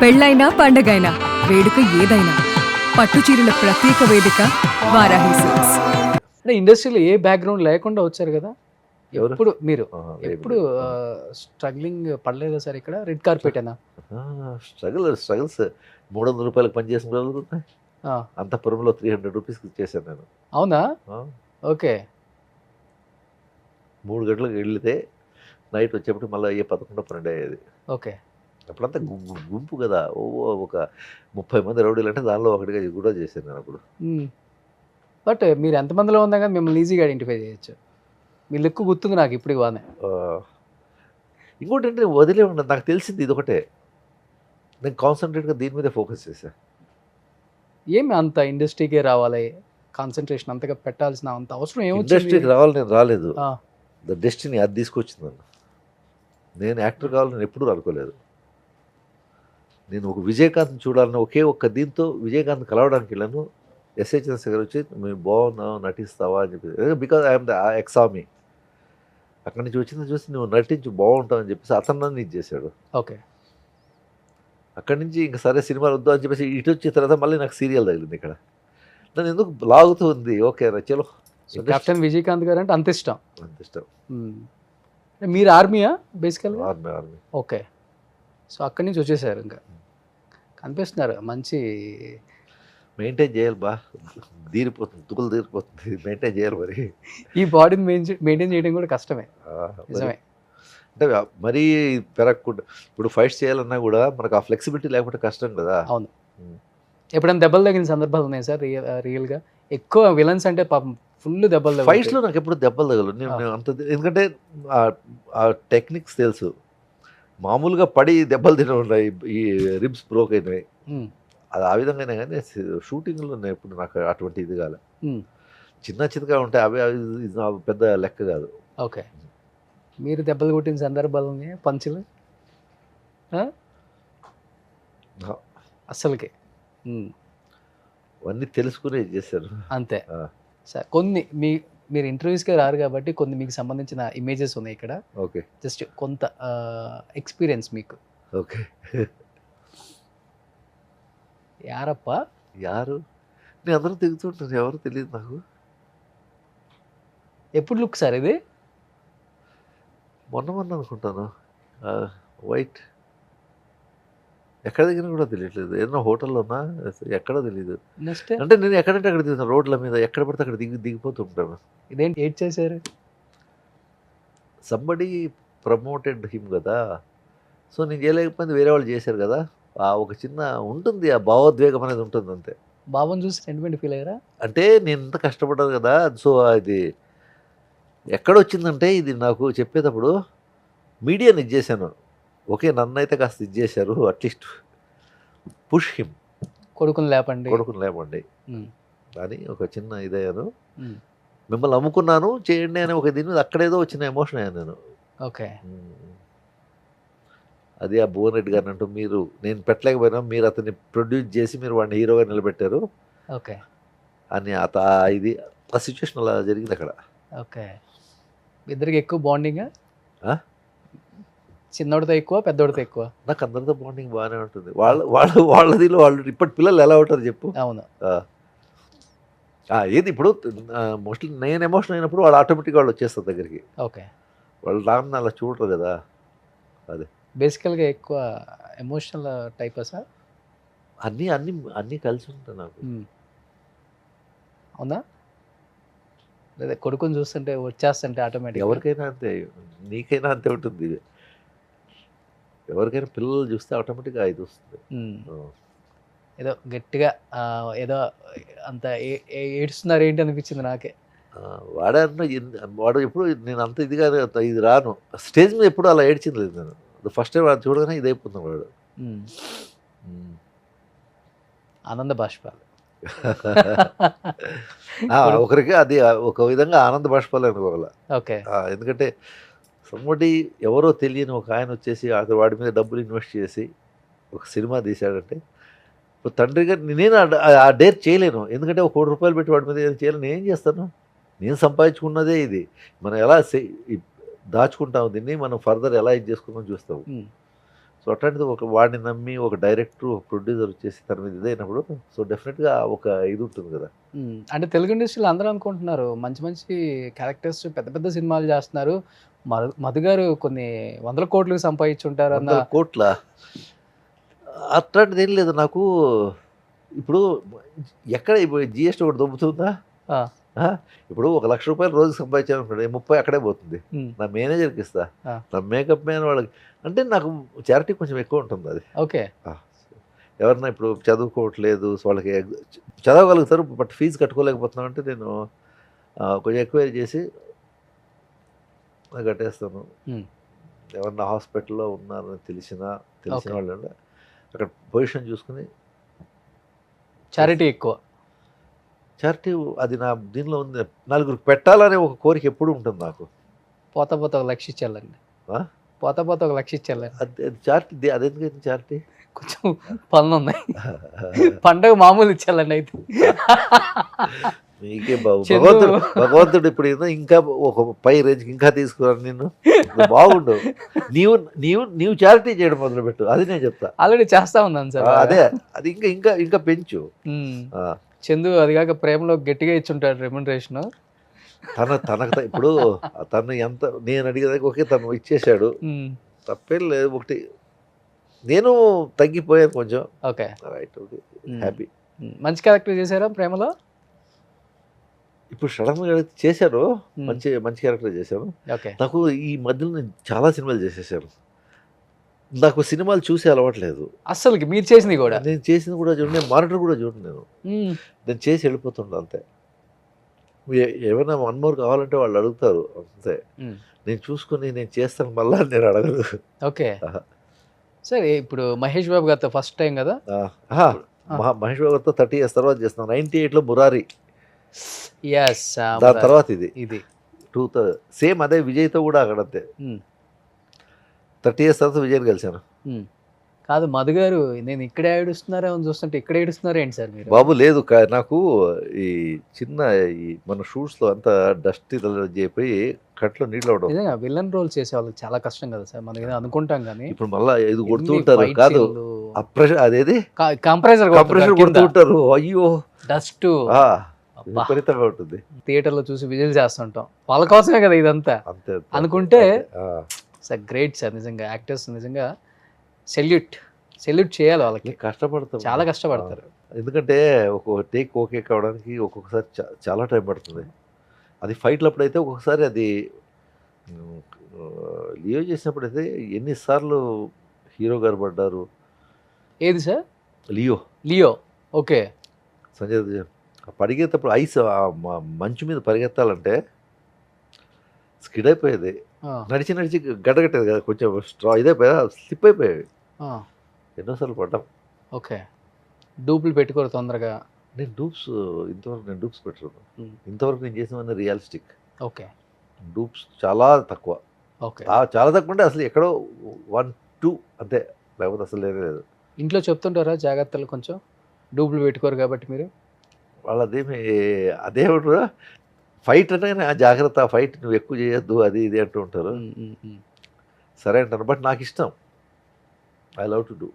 పెళ్ళైనా పండగైనా వేడుక ఏదైనా పట్టు చీరల ప్రత్యేక వేదిక వారాహి సిల్క్స్. అంటే ఇండస్ట్రీలో ఏ బ్యాక్గ్రౌండ్ లేకుండా వచ్చారు కదా ఎవరు? ఎప్పుడు మీరు లేదు, ఎప్పుడు లేదు. స్ట్రగ్లింగ్ పడలేదా సార్ ఇక్కడ రెడ్ కార్పెట్ అనా స్ట్రగుల్స్ 300 రూపాయలకు పనిచేసిన రోజులు ఉన్నాయి. అంతఃపురంలో 300 రూపీస్కి ఇచ్చేసాను నేను. అవునా ఆ, ఓకే 3 గంటలకు వెళ్తే నైట్ వచ్చేప్పుడు మళ్ళీ అయ్యే 11, 12 అయ్యేది. ఓకే అప్పుడంతా గుంపు కదా, ఒక 30 మంది రౌడీలు అంటే దానిలో ఒకటిగా కూడా చేశాను నేను అప్పుడు. బట్ మీరు ఎంతమందిలో ఉందా కానీ మిమ్మల్ని ఈజీగా ఐడెంటిఫై చేయొచ్చు. మీ లుక్ గుర్తుంది నాకు ఇప్పుడు బాగానే. ఆ, ఇంకోటి అంటే వదిలే ఉండదు, నాకు తెలిసింది ఇది ఒకటే. నేను కాన్సన్ట్రేట్గా దీని మీదే ఫోకస్ చేశాను. ఏమి అంత ఇండస్ట్రీకే రావాలి కాన్సన్ట్రేషన్ అంతగా పెట్టాల్సిన అంత అవసరం ఏమొచ్చింది? ఇండస్ట్రీకి రావాలి నేను రాలేదు, ఆ, ద డెస్టినీ అది తీసుకొచ్చింది నన్ను. నేను యాక్టర్ కావాలని నేను ఎప్పుడూ అనుకోలేదు. నేను ఒక విజయకాంత్ని చూడాలని ఒకే ఒక్క దీంతో విజయకాంత్ కలవడానికి వెళ్ళాను. ఎస్ఏ చంద్రశేఖర్ వచ్చి మేము బాగున్నావు నటిస్తావా అని చెప్పి, బికాజ్ ఐఎమ్ ద ఎక్సామీ. అక్కడి నుంచి వచ్చింది చూసి నువ్వు నటించు బాగుంటావు అని చెప్పేసి అతను నన్ను ఇది చేశాడు. ఓకే అక్కడి నుంచి ఇంకా సరే సినిమాలు వద్దు అని చెప్పేసి ఇటు వచ్చిన తర్వాత మళ్ళీ నాకు సీరియల్ తగిలింది ఇక్కడ. నన్ను ఎందుకు లాగుతూ ఉంది. ఓకే రా చలో. సో కెప్టెన్ విజయకాంత్ గారు అంటే అంత ఇష్టం. అంత ఇష్టం. మీరు ఆర్మీయా బేసికల్గా? ఆర్మీ. ఓకే సో అక్కడి నుంచి వచ్చేసారు. ఇంకా కనిపిస్తున్నారు మంచి. మెయింటైన్ చేయాలి బా, తీరిపోతుంది, తుకులు తీరిపోతుంది, మెయింటైన్ చేయాలి మరి. ఈ బాడీని మెయింటైన్ చేయడం కూడా కష్టమే. నిజమే. అంటే మరీ పెరగకుండా ఇప్పుడు ఫైట్స్ చేయాలన్నా కూడా మనకు ఆ ఫ్లెక్సిబిలిటీ లేకపోతే కష్టం కదా. అవును. ఎప్పుడైనా దెబ్బలు తగిన సందర్భాలు ఉన్నాయి సార్ రియల్గా? ఎక్కువ విలన్స్ అంటే పాపం ఫుల్ దెబ్బలు ఫైట్స్లో నాకు ఎప్పుడు దెబ్బలు తగలు. నేను అంత ఎందుకంటే ఆ టెక్నిక్స్ తెలుసు. మామూలుగా పడి దెబ్బలు తినడం ఉన్నాయి, ఈ రిబ్స్ బ్రోక్ అయినాయి, అది ఆ విధంగానే. కానీ షూటింగ్లో నేను ఎప్పుడు నాకు అటువంటి ఇది కాలే. చిన్న చిన్నగా ఉంటాయి అవి, అవి పెద్ద లెక్క కాదు. ఓకే మీరు దెబ్బలు కొట్టిన సందర్భాలు ఉన్నాయి పంచులు అస్సలకి? అవన్నీ తెలుసుకునే చేశారు అంతే సార్. కొన్ని మీరు ఇంటర్వ్యూస్కే రారు కాబట్టి కొన్ని మీకు సంబంధించిన ఇమేజెస్ ఉన్నాయి ఇక్కడ. ఓకే జస్ట్ కొంత ఎక్స్పీరియన్స్ మీకు. ఓకే యారప్ప యారు నేను అందరూ దిగుతుంటాను, ఎవరు తెలియదు నాకు. ఎప్పుడు లుక్ సార్ ఇది? మొన్న అనుకుంటాను. వైట్ ఎక్కడ దిగినా కూడా తెలియట్లేదు. ఏదైనా హోటల్లో ఉన్నా ఎక్కడ తెలియదు. నెక్స్ట్ అంటే నేను ఎక్కడంటే అక్కడ దిగుతాను, రోడ్ల మీద ఎక్కడ పడితే అక్కడ దిగిపోతూ ఉంటాను. ఇదేంటి ఏడ్ చేశారు? సంబడి ప్రమోటెడ్ హిమ్ కదా, సో నేను చేయలేకపోయింది, వేరే వాళ్ళు చేశారు కదా. ఆ ఒక చిన్న ఉంటుంది, ఆ భావోద్వేగం అనేది ఉంటుంది అంతే. బాబుని చూసి సెంటిమెంట్ ఫీల్ అయ్యారా? అంటే నేను ఇంత కష్టపడ్డాను కదా, సో అది ఎక్కడొచ్చిందంటే ఇది నాకు చెప్పేటప్పుడు మీడియాని ఇచ్చేసాను. ఓకే నన్ను అయితే కాస్త ఇచ్చేశారు, అట్లీస్ట్ పుష్ హిమ్, కొడుకుని లేపండి అని ఒక చిన్న ఇదయ్యాను. మిమ్మల్ని నమ్ముకున్నాను చేయండి అని ఒక దీని మీద అక్కడేదో వచ్చిన ఎమోషన్ అయ్యాను నేను. ఓకే అది ఆ భువన్ రెడ్డి గారిని అంటూ మీరు నేను పెట్టలేకపోయినా మీరు అతన్ని ప్రొడ్యూస్ చేసి మీరు వాడిని హీరోగా నిలబెట్టారు ఓకే అని ఇది ఆ సిచ్యువేషన్ అలా జరిగింది అక్కడ. ఓకే ఇద్దరికి ఎక్కువ బాండింగ్? చిన్నోడితో ఎక్కువ పెద్దోడితో ఎక్కువ? నాకు అందరితో బాండింగ్ బాగానే ఉంటుంది. వాళ్ళదిలో వాళ్ళు ఇప్పటి పిల్లలు ఎలా ఉంటారు చెప్పు. అవును. ఏది ఇప్పుడు మోస్ట్లీ నేను ఎమోషన్ అయినప్పుడు వాళ్ళు ఆటోమేటిక్గా వాళ్ళు వచ్చేస్తారు దగ్గరికి. ఓకే వాళ్ళు నాన్న అలా చూడరు కదా. అదే బేసికల్గా ఎక్కువ ఎమోషనల్ టైపా సార్? అన్నీ కలిసి ఉంటాయి నాకు. అవునా? లేదా కొడుకుని చూస్తుంటే వచ్చేస్తుంటే ఆటోమేటిక్? ఎవరికైనా అంతే, నీకైనా అంతే ఉంటుంది. ఎవరికైనా పిల్లలు చూస్తే ఆటోమేటిక్గా ఇది వస్తుంది. ఏదో గట్టిగా ఏదో అంత ఏడుస్తున్నారు ఏంటి అనిపించింది నాకే. వాడు ఎప్పుడు నేను అంత ఇదిగా ఇది రాను స్టేజ్ మీద ఎప్పుడు అలా ఏడ్చింది లేదు నేను. ఫస్ట్ టైం వాడు చూడగానే ఇది అయిపోతుంది వాడు. ఆనంద బాష్పాలు ఒకరికి అది ఒక విధంగా ఆనంద బాష్పాలు అనుకోగల. ఓకే ఎందుకంటే సంబడి ఎవరో తెలియని ఒక ఆయన వచ్చేసి వాడి మీద డబ్బులు ఇన్వెస్ట్ చేసి ఒక సినిమా తీశాడంటే ఇప్పుడు తండ్రిగా నేను ఆ డేర్ చేయలేను. ఎందుకంటే ఒక ₹1 కోటి పెట్టి వాడి మీద ఏం చేయాలి, నేను ఏం చేస్తాను? నేను సంపాదించుకున్నదే ఇది. మనం ఎలా దాచుకుంటాము దీన్ని, మనం ఫర్దర్ ఎలా ఇది చేసుకుందాం చూస్తాము. సో అట్లాంటిది వాడిని నమ్మి ఒక డైరెక్టర్ ఒక ప్రొడ్యూసర్ వచ్చేసి తన మీద ఇదైనప్పుడు సో డెఫినెట్గా ఒక ఇది ఉంటుంది కదా. అంటే తెలుగు ఇండస్ట్రీలో అందరూ అనుకుంటున్నారు మంచి మంచి క్యారెక్టర్స్ పెద్ద పెద్ద సినిమాలు చేస్తున్నారు, మధు గారు కొన్ని 100 కోట్లు సంపాదించుంటారు అన్న. 100 కోట్ల అట్లాంటిది ఏం లేదు నాకు. ఇప్పుడు ఎక్కడ ఇప్పుడు జిఎస్టీ ఒకటి దొబ్బుతుందా? ఆ, ఆ? ఇప్పుడు 1 లక్ష రూపాయలు రోజుకి సంపాదించాను అనుకోండి, 30 అక్కడే పోతుంది. ఉమ్, నా మేనేజర్కి ఇస్తా, ఆ. నా మేకప్ మ్యాన్ వాళ్ళకి. అంటే నాకు చారిటీ కొంచెం ఎక్కువ ఉంటుంది అది. ఓకే. ఎవరన్నా ఇప్పుడు చదువుకోవట్లేదు, సో వాళ్ళకి చదవగలుగుతారు బట్ ఫీజు కట్టుకోలేకపోతున్నాం అంటే నేను కొంచెం ఎంక్వైరీ చేసి కట్టేస్తాను. ఉమ్, ఎవరన్నా హాస్పిటల్లో ఉన్నారని తెలిసిన Okay. వాళ్ళు ఉంటే అక్కడ పొజిషన్ చూసుకుని చారిటీ ఎక్కువ. చారిటీ అది నా దీనిలో ఉంది. నలుగురికి పెట్టాలనే ఒక కోరిక ఎప్పుడు ఉంటుంది నాకు. పోతా పోతా 1 లక్ష ఇచ్చేయాలండి. ఆ? పోతా పోతా 1 లక్ష ఇచ్చేయాలండి. అది చారిటీ, అదెందుకైతే చారిటీ. కొంచెం పనులు ఉన్నాయి, పండగ మామూలు ఇచ్చేయాలండి అయితే. మీకే బాబు, చందు. భగవంతుడు ఇప్పుడు ఏదో ఇంకా ఒక పై రేంజ్కి ఇంకా తీసుకురాను నిన్ను. నువ్వు బాగుండు. నీవు చారిటీ చేయడం మొదలుపెట్టు, అది నేను చెప్తా. ఆల్రెడీ చేస్తా ఉన్నాను సార్. అదే అది ఇంకా ఇంకా ఇంకా పెంచు. ఆ. చందు అది కాక ప్రేమలో గట్టిగా ఇచ్చుంటాడు రెమ్యునరేషన్. తనకు ఇప్పుడు తను ఎంత నేను అడిగేదాకా ఓకే తను ఇచ్చేసాడు, తప్పేం లేదు. ఒకటి నేను తగ్గిపోయాను కొంచెం. ఓకే. Right, okay, happy. మంచి క్యారెక్టర్ చేశారా ప్రేమలో? ఇప్పుడు సడన్గా చేశాను, Hmm. మంచి క్యారెక్టర్ చేశాను. ఓకే. నాకు ఈ మధ్యలో నేను చాలా సినిమాలు చేసేసాను. నాకు సినిమాలు చూసే అలవాట్లేదు. అస్సలకి మీరు చేసింది కూడా? నేను చేసింది కూడా చూడండి, నేను మానిటర్ కూడా చూడండి. నేను చేసి వెళ్ళిపోతుండే అంతే. ఏమైనా 1 more కావాలంటే వాళ్ళు అడుగుతారు అంతే. నేను చూసుకుని నేను చేస్తాను, మళ్ళా నేను అడగదు. ఓకే. ఆహా. సరే ఇప్పుడు మహేష్ బాబు గారితో ఫస్ట్ టైం కదా? మహేష్ బాబు గారితో 30 years తర్వాత చేస్తున్నాను. 98లో మురారి, ఎస్. దాని తర్వాత ఇది సేమ్ అదే విజయ్తో కూడా అక్కడ అంతే. 30 years తర్వాత విజయ్ని కలిశాను. కాదు మధు గారు, నేను ఇక్కడే ఏడుస్తున్నారా అని చూస్తుంటే ఇక్కడ ఏడుస్తున్నారా ఏంటి సార్ మీరు? బాబు లేదు, నాకు ఈ చిన్న ఈ మన షూట్స్లో అంతా డస్ట్ అయిపోయి కట్లో నీళ్ళు అవడం. నిజంగా విలన్ రోల్ చేసే వాళ్ళకి చాలా కష్టం కదా సార్, మనకి అనుకుంటాం కానీ ఇప్పుడు మళ్ళీ ఇది కొడుతూ ఉంటారు కాదు, అదేది కంప్రెసర్ కొడుతూ ఉంటారు. అయ్యో డస్ట్ విపరీతంగా ఉంటుంది. థియేటర్లో చూసి విజిల్ చేస్తుంటాం, వాళ్ళ కోసమే కదా ఇదంతా అంతే అనుకుంటే. సార్ గ్రేట్ సార్, నిజంగా యాక్టర్స్ నిజంగా సెల్యూట్ చేయాలి వాళ్ళకి. కష్టపడతాం, చాలా కష్టపడతారు. ఎందుకంటే ఒక టేక్ ఓకే కావడానికి ఒక్కొక్కసారి చాలా టైం పడుతుంది. అది ఫైట్లప్పుడు అయితే ఒక్కొక్కసారి అది లియో చేసినప్పుడు అయితే ఎన్నిసార్లు హీరో గారు పడ్డారు. ఏది సార్? లియో. ఓకే. సంజయ్ దత్ పరిగెత్తప్పుడు ఐస్ మంచు మీద పరిగెత్తాలంటే స్కిడ్ అయిపోయేది. నడిచి గడ్డగట్టేది కదా, కొంచెం స్ట్రా ఇదైపోయా, స్లిప్ అయిపోయేవి. ఎన్నోసార్లు పడ్డాం. ఓకే. డూప్లు పెట్టుకోరు తొందరగా. నేను డూప్స్ పెట్టాను. ఇంతవరకు నేను చేసినవన్నీ రియలిస్టిక్. ఓకే. డూప్స్ చాలా తక్కువ. ఓకే. చాలా తక్కువ అంటే అసలు ఎక్కడో 1-2 అంతే, లేకపోతే అసలు లేదు. ఇంట్లో చెప్తుంటారా జాగ్రత్తలు కొంచెం, డూప్లు పెట్టుకోరు కాబట్టి మీరు? వాళ్ళదేమి అదే ఫైట్ అంటే జాగ్రత్త, ఫైట్ నువ్వు ఎక్కువ చేయొద్దు అది ఇది అంటూ ఉంటారు. సరే అంటాను, బట్ నాకు ఇష్టం. I love to do.